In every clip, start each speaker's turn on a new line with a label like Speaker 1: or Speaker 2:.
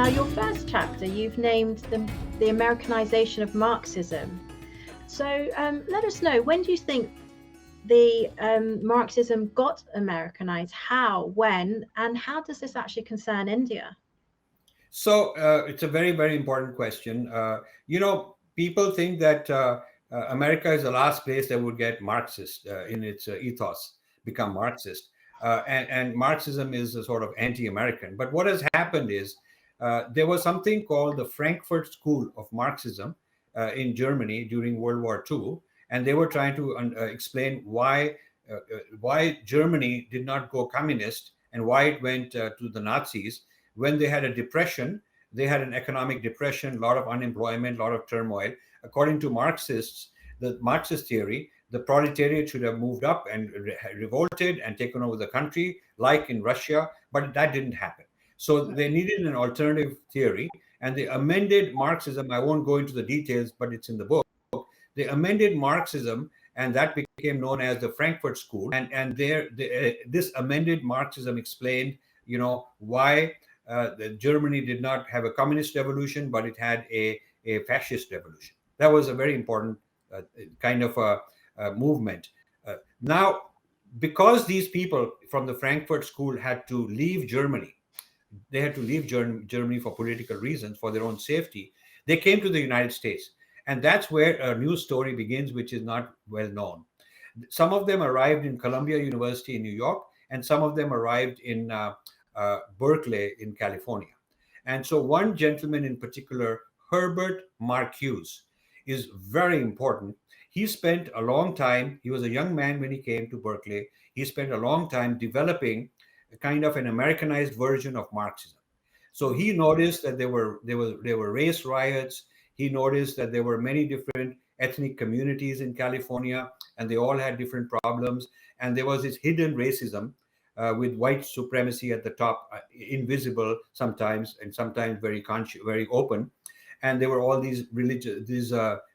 Speaker 1: Now, your first chapter, you've named the Americanization of Marxism. So let us know, when do you think the Marxism got Americanized? How, when, and how does this actually concern India?
Speaker 2: So it's a very, very important question. People think that America is the last place that would get Marxist in its ethos, become Marxist. And Marxism is a sort of anti-American. But what has happened is there was something called the Frankfurt School of Marxism in Germany during World War II. And they were trying to explain why Germany did not go communist and why it went to the Nazis. When they had a depression, they had an economic depression, a lot of unemployment, a lot of turmoil. According to Marxists, the Marxist theory, the proletariat should have moved up and revolted and taken over the country, like in Russia, but that didn't happen. So they needed an alternative theory, and they amended Marxism. I won't go into the details, but it's in the book. They amended Marxism, and that became known as the Frankfurt School. And this amended Marxism explained, why Germany did not have a communist revolution, but it had a fascist revolution. That was a very important kind of a movement. Now, because these people from the Frankfurt School had to leave Germany, they had to leave Germany for political reasons, for their own safety, they came to the United States. And that's where a new story begins, which is not well known. Some of them arrived in Columbia University in New York, and some of them arrived in Berkeley in California. And so one gentleman in particular, Herbert Marcus, is very important. He spent a long time, he was a young man when he came to Berkeley. He spent a long time developing a kind of an Americanized version of Marxism. So he noticed that there were race riots. He noticed that there were many different ethnic communities in California, and they all had different problems. And there was this hidden racism with white supremacy at the top, invisible sometimes, and sometimes very conscious, very open. And there were all these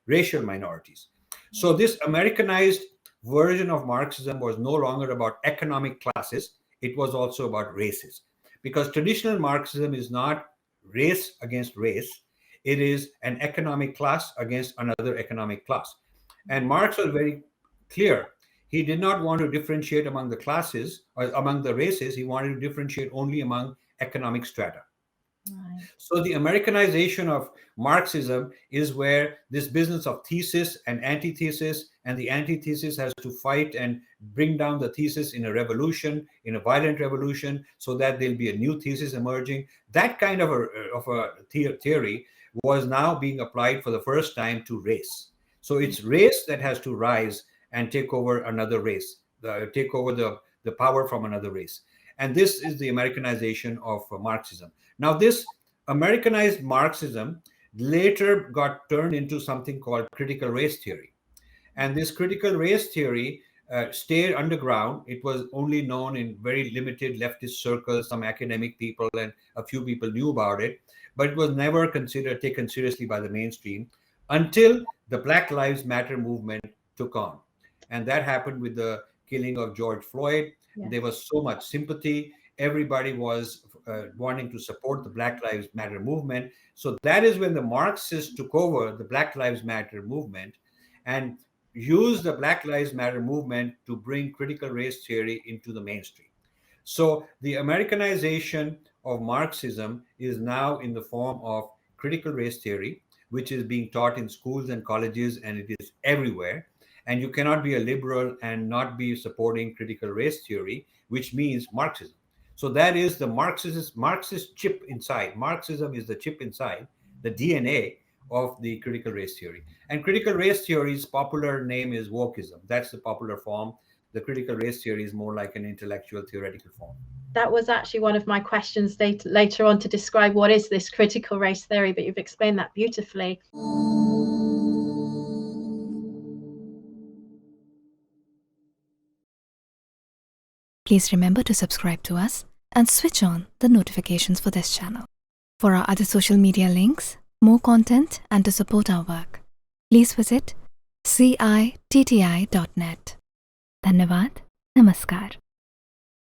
Speaker 2: racial minorities. So this Americanized version of Marxism was no longer about economic classes. It was also about races, because traditional Marxism is not race against race. It is an economic class against another economic class. And Marx was very clear. He did not want to differentiate among the classes or among the races. He wanted to differentiate only among economic strata. Right. So the Americanization of Marxism is where this business of thesis and antithesis, and the antithesis has to fight and bring down the thesis in a revolution, in a violent revolution, so that there'll be a new thesis emerging. That kind of a theory was now being applied for the first time to race. So it's race that has to rise and take over another race, take over the power from another race. And this is the Americanization of Marxism. Now, this Americanized Marxism later got turned into something called critical race theory. And this critical race theory stayed underground. It was only known in very limited leftist circles. Some academic people and a few people knew about it, but it was never taken seriously by the mainstream until the Black Lives Matter movement took on. And that happened with the killing of George Floyd. Yeah. There was so much sympathy. Everybody was wanting to support the Black Lives Matter movement. So that is when the Marxists took over the Black Lives Matter movement and used the Black Lives Matter movement to bring critical race theory into the mainstream. So the Americanization of Marxism is now in the form of critical race theory, which is being taught in schools and colleges, and it is everywhere. And you cannot be a liberal and not be supporting critical race theory, which means Marxism. So that is the Marxist chip inside. Marxism is the chip inside, the DNA of the critical race theory. And critical race theory's popular name is Wokism. That's the popular form. The critical race theory is more like an intellectual theoretical form.
Speaker 1: That was actually one of my questions later on, to describe what is this critical race theory, but you've explained that beautifully.
Speaker 3: Please remember to subscribe to us and switch on the notifications for this channel. For our other social media links, more content, and to support our work, please visit citti.net. Dhanyavad. Namaskar.